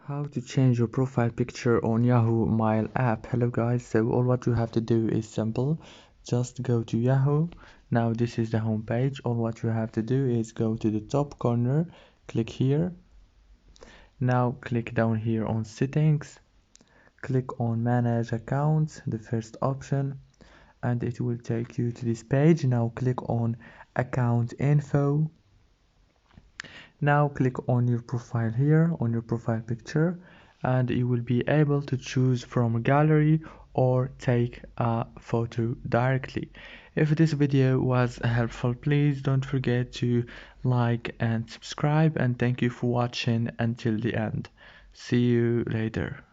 How to change your profile picture on Yahoo Mail app. Hello guys, so all what you have to do is simple. Just go to Yahoo. Now this is the home page. All what you have to do is go to the top corner, click here. Now click down here on settings, click on manage accounts, the first option, and it will take you to this page. Now click on account info. Now click on your profile here, on your profile picture, and you will be able to choose from a gallery or take a photo directly. If this video was helpful, please don't forget to like and subscribe, and thank you for watching until the end. See you later.